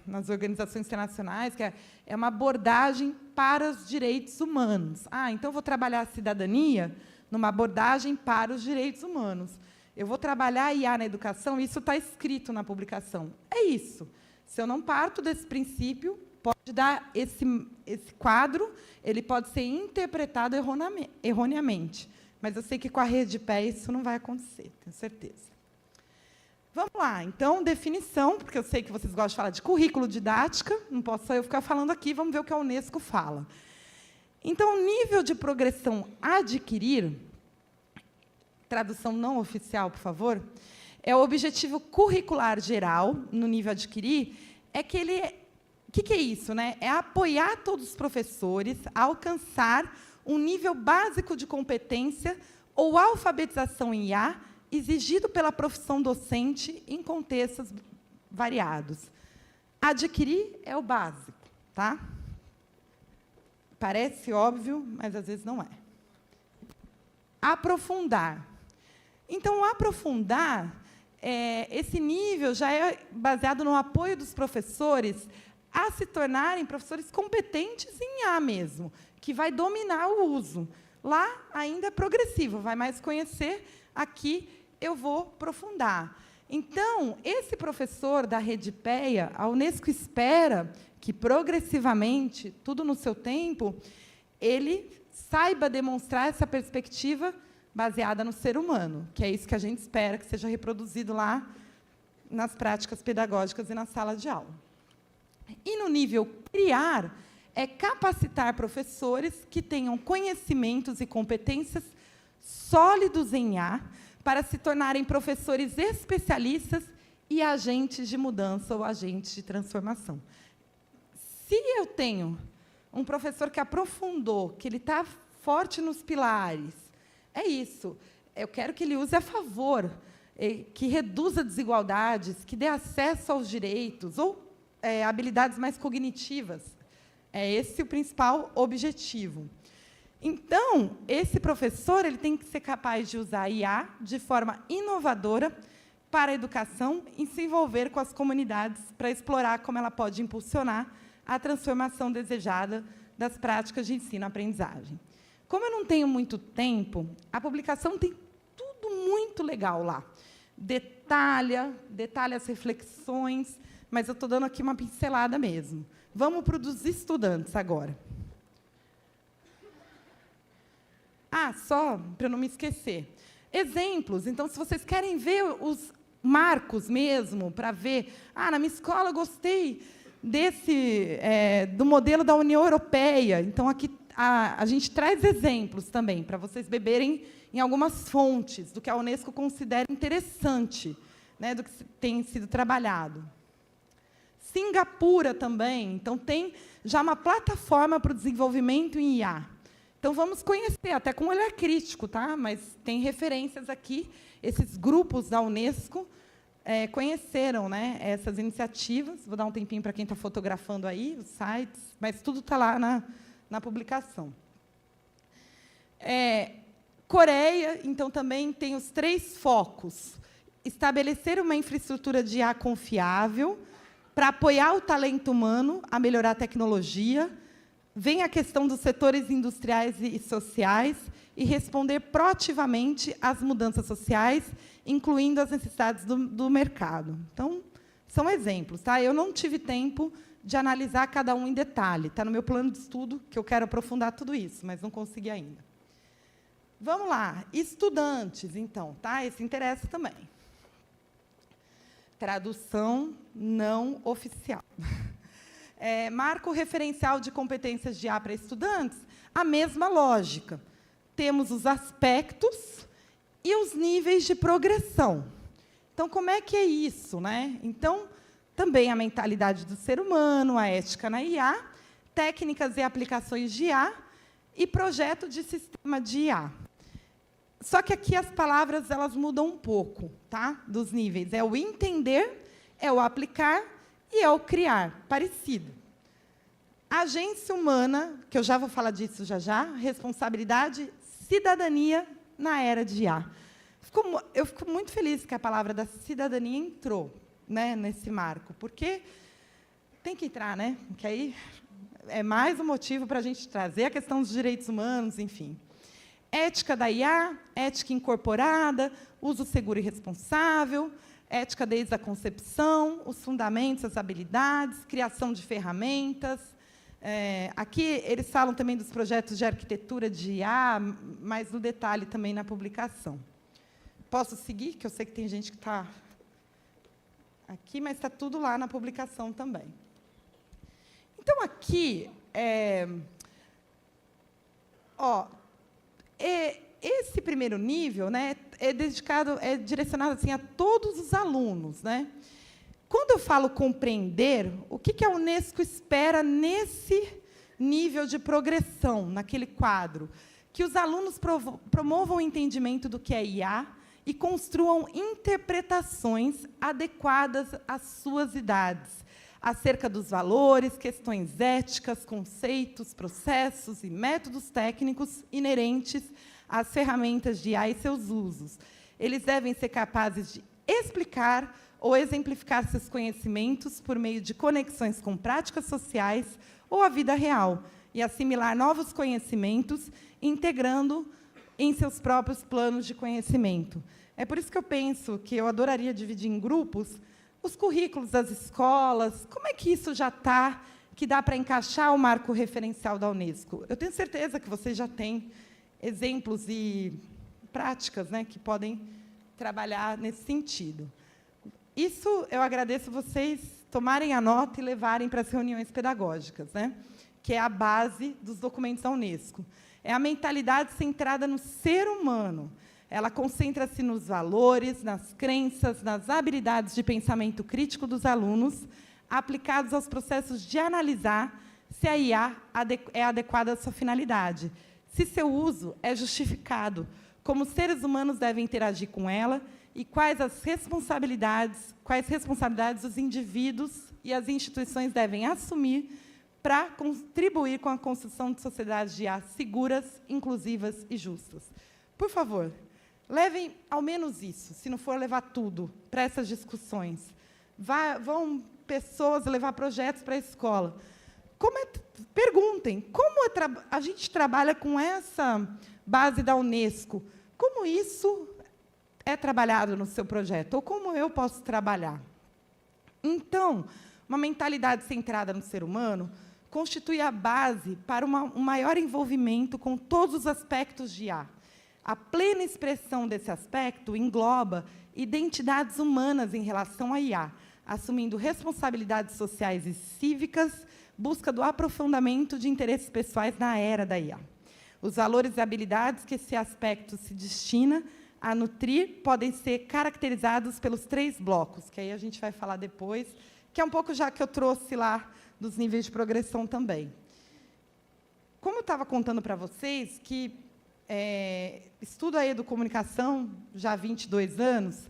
nas organizações internacionais, que é uma abordagem para os direitos humanos. Então vou trabalhar a cidadania numa abordagem para os direitos humanos. Eu vou trabalhar a IA na educação, isso está escrito na publicação. É isso. Se eu não parto desse princípio, pode dar esse quadro, ele pode ser interpretado erroneamente. Mas eu sei que com a Redipé isso não vai acontecer, tenho certeza. Vamos lá, então, definição, porque eu sei que vocês gostam de falar de currículo didática, não posso só eu ficar falando aqui, vamos ver o que a Unesco fala. Então, o nível de progressão a adquirir, tradução não oficial, por favor, é o objetivo curricular geral, no nível a adquirir, é que ele... O que é isso, né? É apoiar todos os professores a alcançar um nível básico de competência ou alfabetização em IA exigido pela profissão docente em contextos variados. Adquirir é o básico, tá? Parece óbvio, mas às vezes não é. Aprofundar. Então, o aprofundar, esse nível já é baseado no apoio dos professores a se tornarem professores competentes em IA mesmo, que vai dominar o uso. Lá ainda é progressivo, vai mais conhecer, aqui eu vou aprofundar. Então, esse professor da Redipé, a Unesco espera que, progressivamente, tudo no seu tempo, ele saiba demonstrar essa perspectiva baseada no ser humano, que é isso que a gente espera que seja reproduzido lá nas práticas pedagógicas e na sala de aula. E, no nível criar, é capacitar professores que tenham conhecimentos e competências sólidos em IA para se tornarem professores especialistas e agentes de mudança ou agentes de transformação. Se eu tenho um professor que aprofundou, que ele está forte nos pilares, é isso. Eu quero que ele use a favor, que reduza desigualdades, que dê acesso aos direitos, ou habilidades mais cognitivas. É esse o principal objetivo. Então, esse professor ele tem que ser capaz de usar a IA de forma inovadora para a educação e se envolver com as comunidades para explorar como ela pode impulsionar a transformação desejada das práticas de ensino-aprendizagem. Como eu não tenho muito tempo, a publicação tem tudo muito legal lá. Detalha as reflexões, mas eu estou dando aqui uma pincelada mesmo. Vamos para os estudantes agora. Só para não me esquecer. Exemplos. Então, se vocês querem ver os marcos mesmo, para ver, na minha escola eu gostei do modelo da União Europeia. Então, aqui a gente traz exemplos também, para vocês beberem em algumas fontes do que a Unesco considera interessante, né, do que tem sido trabalhado. Singapura também, então, tem já uma plataforma para o desenvolvimento em IA. Então, vamos conhecer, até com um olhar crítico, tá? Mas tem referências aqui. Esses grupos da Unesco conheceram, né, essas iniciativas. Vou dar um tempinho para quem está fotografando aí, os sites, mas tudo está lá na publicação. Coreia, então, também tem os 3 focos. Estabelecer uma infraestrutura de IA confiável para apoiar o talento humano a melhorar a tecnologia. Vem a questão dos setores industriais e sociais e responder proativamente às mudanças sociais, incluindo as necessidades do mercado. Então, são exemplos. Tá? Eu não tive tempo de analisar cada um em detalhe. Está no meu plano de estudo, que eu quero aprofundar tudo isso, mas não consegui ainda. Vamos lá. Estudantes, então. Tá? Esse interessa também. Tradução não oficial. Marco referencial de competências de IA para estudantes, a mesma lógica. Temos os aspectos e os níveis de progressão. Então, como é que é isso, né? Então, também a mentalidade do ser humano, a ética na IA, técnicas e aplicações de IA e projeto de sistema de IA. Só que aqui as palavras elas mudam um pouco, tá? Dos níveis. É o entender, é o aplicar e é o criar, parecido. Agência humana, que eu já vou falar disso já, responsabilidade, cidadania na era de IA. Eu fico muito feliz que a palavra da cidadania entrou, né, nesse marco, porque tem que entrar, né? Que aí é mais um motivo para a gente trazer a questão dos direitos humanos, enfim. Ética da IA, ética incorporada, uso seguro e responsável, ética desde a concepção, os fundamentos, as habilidades, criação de ferramentas. Aqui eles falam também dos projetos de arquitetura de IA, mas no detalhe também na publicação. Posso seguir? Que eu sei que tem gente que está aqui, mas está tudo lá na publicação também. Então, aqui, esse primeiro nível, né, é direcionado assim, a todos os alunos, né? Quando eu falo compreender, o que a Unesco espera nesse nível de progressão, naquele quadro? Que os alunos promovam o entendimento do que é IA e construam interpretações adequadas às suas idades, acerca dos valores, questões éticas, conceitos, processos e métodos técnicos inerentes às ferramentas de IA e seus usos. Eles devem ser capazes de explicar ou exemplificar seus conhecimentos por meio de conexões com práticas sociais ou a vida real, e assimilar novos conhecimentos, integrando em seus próprios planos de conhecimento. É por isso que eu penso que eu adoraria dividir em grupos os currículos das escolas, como é que isso já está, que dá para encaixar o marco referencial da Unesco. Eu tenho certeza que vocês já têm exemplos e práticas, né, que podem trabalhar nesse sentido. Isso eu agradeço vocês tomarem a nota e levarem para as reuniões pedagógicas, né, que é a base dos documentos da Unesco. É a mentalidade centrada no ser humano. Ela concentra-se nos valores, nas crenças, nas habilidades de pensamento crítico dos alunos, aplicados aos processos de analisar se a IA é adequada à sua finalidade, se seu uso é justificado, como os seres humanos devem interagir com ela e quais responsabilidades os indivíduos e as instituições devem assumir para contribuir com a construção de sociedades de IA seguras, inclusivas e justas. Por favor, levem ao menos isso, se não for levar tudo para essas discussões. Vão pessoas levar projetos para a escola. Perguntem, como a gente trabalha com essa base da Unesco? Como isso é trabalhado no seu projeto? Ou como eu posso trabalhar? Então, uma mentalidade centrada no ser humano constitui a base para um maior envolvimento com todos os aspectos de IA. A plena expressão desse aspecto engloba identidades humanas em relação à IA, assumindo responsabilidades sociais e cívicas, busca do aprofundamento de interesses pessoais na era da IA. Os valores e habilidades que esse aspecto se destina a nutrir podem ser caracterizados pelos 3 blocos, que aí a gente vai falar depois, que é um pouco já que eu trouxe lá dos níveis de progressão também. Como eu estava contando para vocês, que estudo a educomunicação já há 22 anos,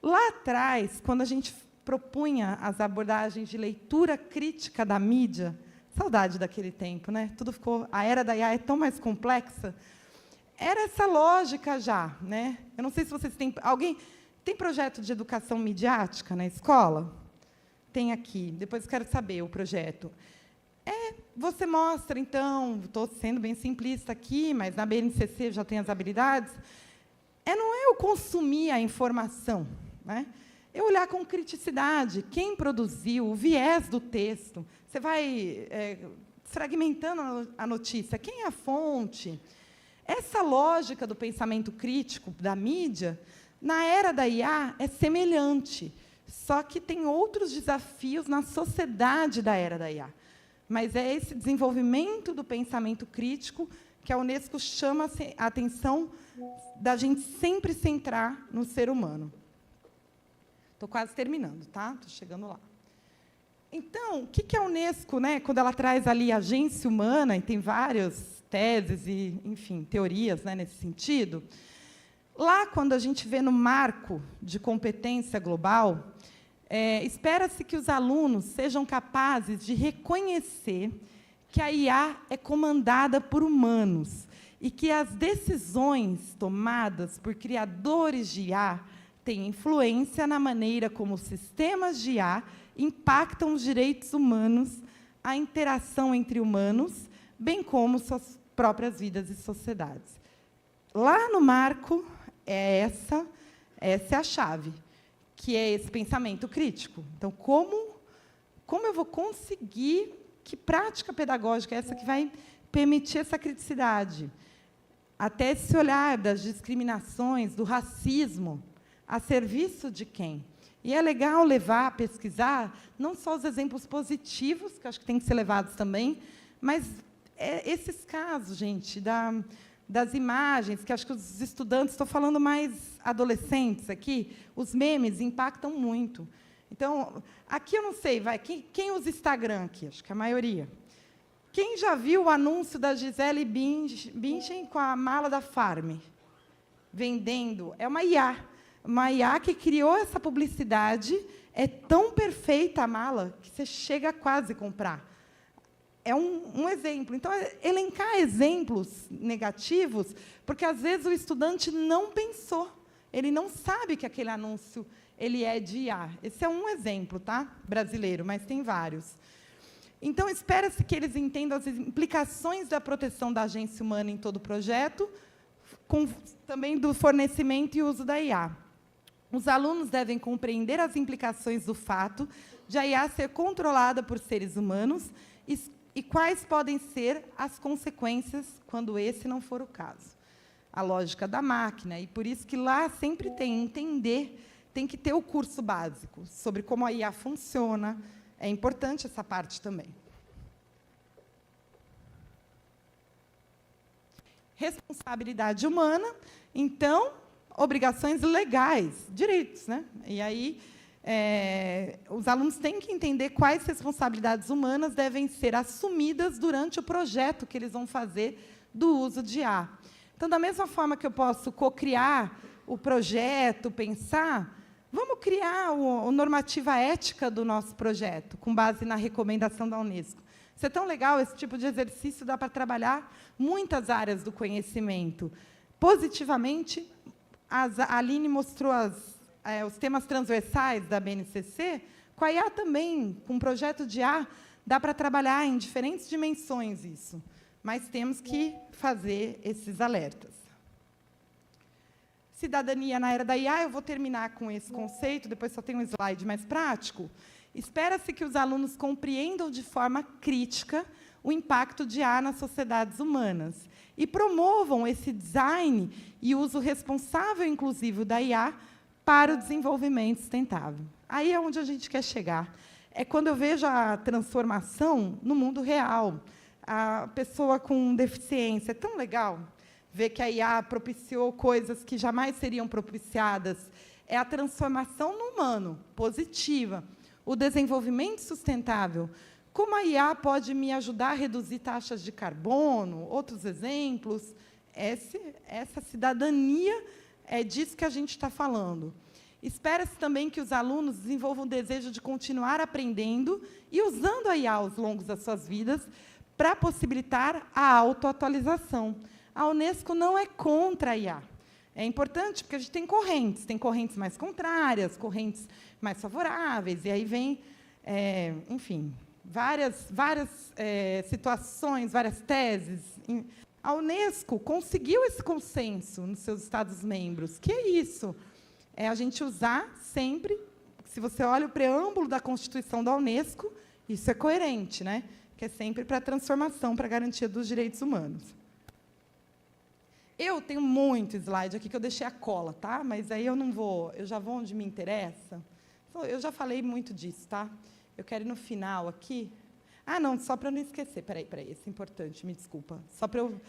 lá atrás, quando a gente propunha as abordagens de leitura crítica da mídia, saudade daquele tempo, né? Tudo ficou, a era da IA é tão mais complexa. Era essa lógica já, né? Eu não sei se vocês têm, alguém tem projeto de educação midiática na escola? Tem aqui. Depois quero saber o projeto. Você mostra, então, estou sendo bem simplista aqui, mas na BNCC já tem as habilidades, não é eu consumir a informação, né? É olhar com criticidade quem produziu, o viés do texto. Você vai fragmentando a notícia, quem é a fonte. Essa lógica do pensamento crítico da mídia, na era da IA, é semelhante, só que tem outros desafios na sociedade da era da IA. Mas é esse desenvolvimento do pensamento crítico que a Unesco chama a atenção da gente sempre centrar no ser humano. Estou quase terminando, tá? Estou chegando lá. Então, o que a Unesco, né, quando ela traz ali a agência humana, e tem várias teses e, enfim, teorias, né, nesse sentido, lá, quando a gente vê no marco de competência global, espera-se que os alunos sejam capazes de reconhecer que a IA é comandada por humanos e que as decisões tomadas por criadores de IA têm influência na maneira como os sistemas de IA impactam os direitos humanos, a interação entre humanos, bem como suas próprias vidas e sociedades. Lá no marco, essa é a chave, que é esse pensamento crítico. Então, como eu vou conseguir, que prática pedagógica é essa que vai permitir essa criticidade? Até esse olhar das discriminações, do racismo, a serviço de quem? E é legal levar, pesquisar, não só os exemplos positivos, que acho que têm que ser levados também, mas esses casos, gente, das imagens, que acho que os estudantes, estou falando mais adolescentes aqui, os memes impactam muito. Então, aqui eu não sei, quem usa Instagram aqui? Acho que a maioria. Quem já viu o anúncio da Gisele Bündchen com a mala da Farm? Vendendo. É uma IA. Uma IA que criou essa publicidade. É tão perfeita a mala que você chega a quase comprar. É um exemplo. Então, elencar exemplos negativos, porque, às vezes, o estudante não pensou. Ele não sabe que aquele anúncio ele é de IA. Esse é um exemplo, tá? Brasileiro, mas tem vários. Então, espera-se que eles entendam as implicações da proteção da agência humana em todo o projeto, também do fornecimento e uso da IA. Os alunos devem compreender as implicações do fato de a IA ser controlada por seres humanos e quais podem ser as consequências quando esse não for o caso. A lógica da máquina, e por isso que lá sempre tem que ter o curso básico sobre como a IA funciona. É importante essa parte também. Responsabilidade humana, então, obrigações legais, direitos, né? E aí, os alunos têm que entender quais responsabilidades humanas devem ser assumidas durante o projeto que eles vão fazer do uso de IA. Então, da mesma forma que eu posso co-criar o projeto, pensar, vamos criar a normativa ética do nosso projeto, com base na recomendação da Unesco. Isso é tão legal, esse tipo de exercício dá para trabalhar muitas áreas do conhecimento. Positivamente, a Aline mostrou os temas transversais da BNCC, com a IA também, com um projeto de IA, dá para trabalhar em diferentes dimensões isso. Mas temos que fazer esses alertas. Cidadania na era da IA, eu vou terminar com esse conceito, depois só tem um slide mais prático. Espera-se que os alunos compreendam de forma crítica o impacto de IA nas sociedades humanas e promovam esse design e uso responsável e inclusivo da IA para o desenvolvimento sustentável. Aí é onde a gente quer chegar. É quando eu vejo a transformação no mundo real. A pessoa com deficiência, é tão legal ver que a IA propiciou coisas que jamais seriam propiciadas. É a transformação no humano, positiva. O desenvolvimento sustentável. Como a IA pode me ajudar a reduzir taxas de carbono? Outros exemplos. Essa cidadania é disso que a gente está falando. Espera-se também que os alunos desenvolvam o desejo de continuar aprendendo e usando a IA ao longo das suas vidas para possibilitar a autoatualização. A Unesco não é contra a IA. É importante, porque a gente tem correntes mais contrárias, correntes mais favoráveis, e aí vem, enfim, várias situações, várias teses. A Unesco conseguiu esse consenso nos seus Estados-membros. Que é isso? É a gente usar sempre, se você olha o preâmbulo da Constituição da Unesco, isso é coerente, né? Que é sempre para a transformação, para a garantia dos direitos humanos. Eu tenho muito slide aqui que eu deixei a cola, tá? Mas aí eu não vou, eu já vou onde me interessa. Eu já falei muito disso, tá? Eu quero ir no final aqui. Ah, não, só para eu não esquecer. Peraí, esse é importante, me desculpa. Só para eu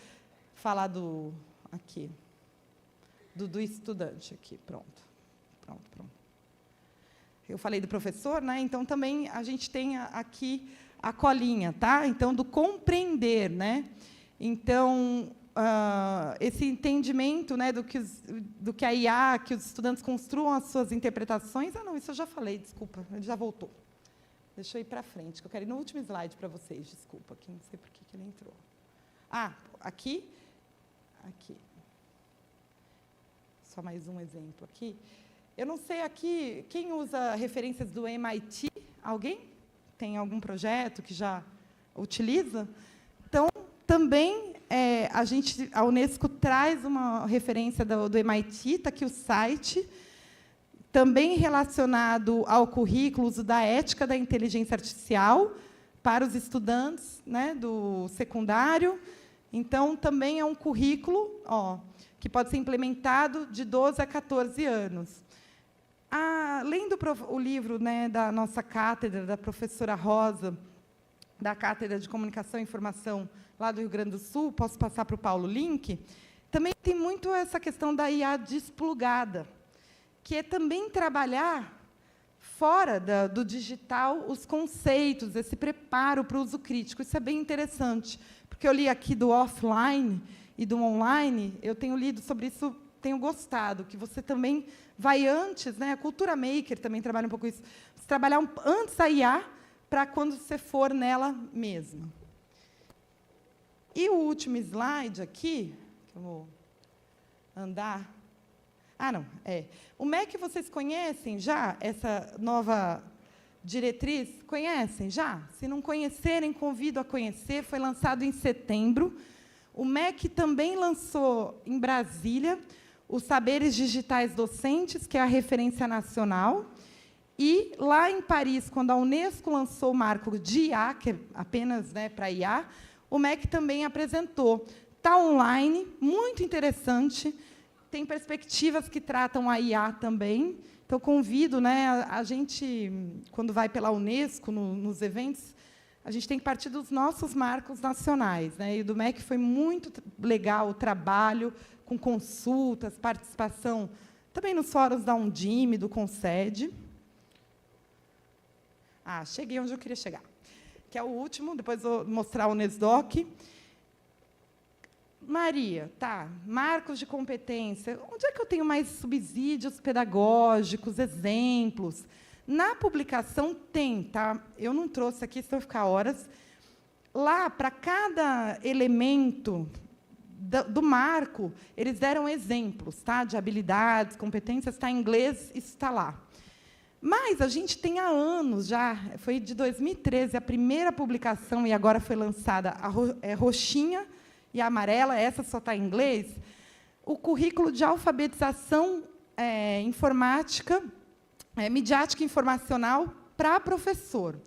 falar do estudante aqui. Pronto. Eu falei do professor, né? Então também a gente tem aqui a colinha, tá? Então do compreender, né? Então esse entendimento, né, do que a IA, que os estudantes construam as suas interpretações. Ah, não, isso eu já falei, desculpa, ele já voltou. Deixa eu ir para frente, que eu quero ir no último slide para vocês, desculpa, que não sei por que ele entrou. Ah, aqui. Só mais um exemplo aqui. Eu não sei aqui, quem usa referências do MIT? Alguém? Tem algum projeto que já utiliza? Então, também, a Unesco traz uma referência do MIT, está aqui o site, também relacionado ao currículo, uso da ética da inteligência artificial para os estudantes, né, do secundário. Então, também é um currículo que pode ser implementado de 12 a 14 anos. Além do livro, né, da nossa cátedra, da professora Rosa, da Cátedra de Comunicação e Informação, lá do Rio Grande do Sul, posso passar para o Paulo o link, também tem muito essa questão da IA desplugada, que é também trabalhar fora do digital os conceitos, esse preparo para o uso crítico. Isso é bem interessante, porque eu li aqui do offline e do online, eu tenho lido sobre isso, tenho gostado, que você também vai antes, né? A cultura maker também trabalha um pouco isso, você trabalhar antes a IA para quando você for nela mesma. E o último slide aqui, que eu vou andar. Ah, não, o MEC vocês conhecem já, essa nova diretriz? Conhecem já? Se não conhecerem, convido a conhecer, foi lançado em setembro. O MEC também lançou, em Brasília, os Saberes Digitais Docentes, que é a referência nacional. E, lá em Paris, quando a Unesco lançou o marco de IA, que é apenas, né, para IA, o MEC também apresentou. Está online, muito interessante, tem perspectivas que tratam a IA também. Então, convido, né, a gente, quando vai pela Unesco, nos eventos, a gente tem que partir dos nossos marcos nacionais, né? E do MEC foi muito legal o trabalho, com consultas, participação, também nos fóruns da Undime, do Concede. Cheguei onde eu queria chegar, que é o último, depois vou mostrar o Unesdoc. Maria, marcos de competência. Onde é que eu tenho mais subsídios pedagógicos, exemplos? Na publicação tem, tá? Eu não trouxe aqui, senão eu ficar horas. Lá, para cada elemento do marco, eles deram exemplos, tá? De habilidades, competências, está em inglês, isso está lá. Mas a gente tem há anos já, foi de 2013 a primeira publicação, e agora foi lançada a roxinha e a amarela, essa só está em inglês, o currículo de alfabetização informática, midiática informacional para professor.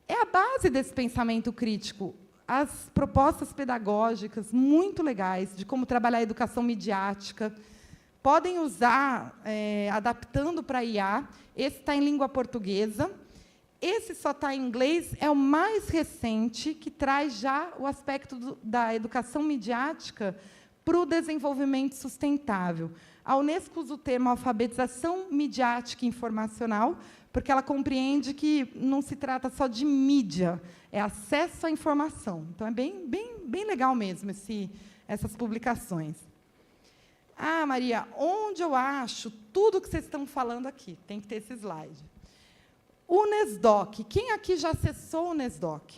É a base desse pensamento crítico. As propostas pedagógicas muito legais de como trabalhar a educação midiática, podem usar, adaptando para IA. Esse está em língua portuguesa. Esse só está em inglês, é o mais recente, que traz já o aspecto da educação midiática para o desenvolvimento sustentável. A Unesco usa o termo alfabetização midiática informacional, porque ela compreende que não se trata só de mídia, é acesso à informação. Então, é bem legal mesmo essas publicações. Maria, onde eu acho tudo que vocês estão falando aqui? Tem que ter esse slide. O Unesdoc. Quem aqui já acessou o Unesdoc?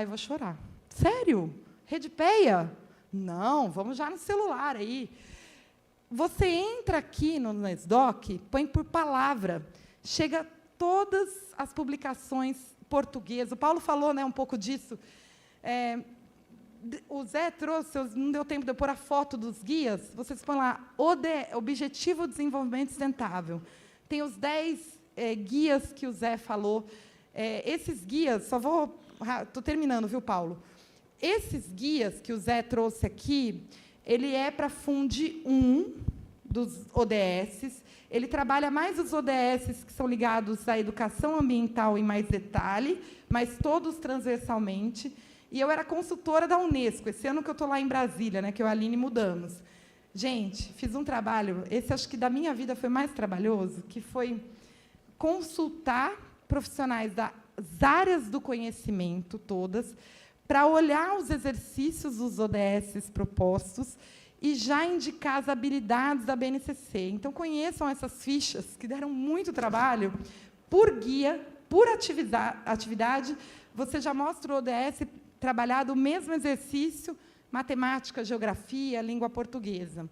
Eu vou chorar. Sério? Redpeia? Não, vamos já no celular aí. Você entra aqui no Unesdoc, põe por palavra, chega todas as publicações portuguesa. O Paulo falou, né, um pouco disso. O Zé trouxe, não deu tempo de eu pôr a foto dos guias, vocês põem lá, Objetivo de Desenvolvimento Sustentável. Tem os 10 guias que o Zé falou. Esses guias, estou terminando, viu, Paulo? Esses guias que o Zé trouxe aqui, ele é para Funde 1 dos ODS. Ele trabalha mais os ODS que são ligados à educação ambiental em mais detalhe, mas todos transversalmente. E eu era consultora da Unesco, esse ano que eu estou lá em Brasília, né, que eu e a Aline mudamos. Gente, fiz um trabalho, esse acho que da minha vida foi mais trabalhoso, que foi consultar profissionais das áreas do conhecimento todas, para olhar os exercícios dos ODS propostos e já indicar as habilidades da BNCC. Então, conheçam essas fichas, que deram muito trabalho, por guia, por atividade, você já mostra o ODS trabalhado o mesmo exercício, matemática, geografia, língua portuguesa.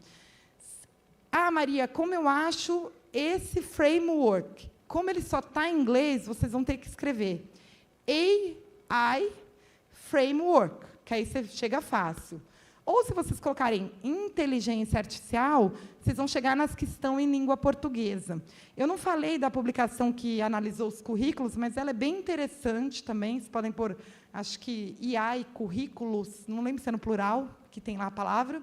Maria, como eu acho esse framework? Como ele só está em inglês, vocês vão ter que escrever AI Framework, que aí você chega fácil. Ou, se vocês colocarem inteligência artificial, vocês vão chegar nas que estão em língua portuguesa. Eu não falei da publicação que analisou os currículos, mas ela é bem interessante também. Vocês podem pôr, acho que AI, currículos, não lembro se é no plural, que tem lá a palavra.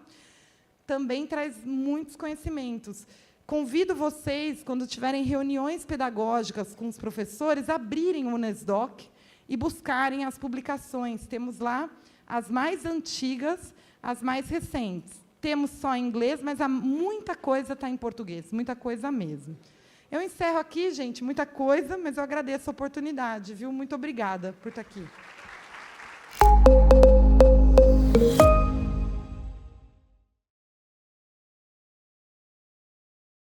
Também traz muitos conhecimentos. Convido vocês, quando tiverem reuniões pedagógicas com os professores, a abrirem o Unesdoc e buscarem as publicações. Temos lá as mais antigas, as mais recentes. Temos só em inglês, mas muita coisa está em português, muita coisa mesmo. Eu encerro aqui, gente, muita coisa, mas eu agradeço a oportunidade, viu? Muito obrigada por estar aqui.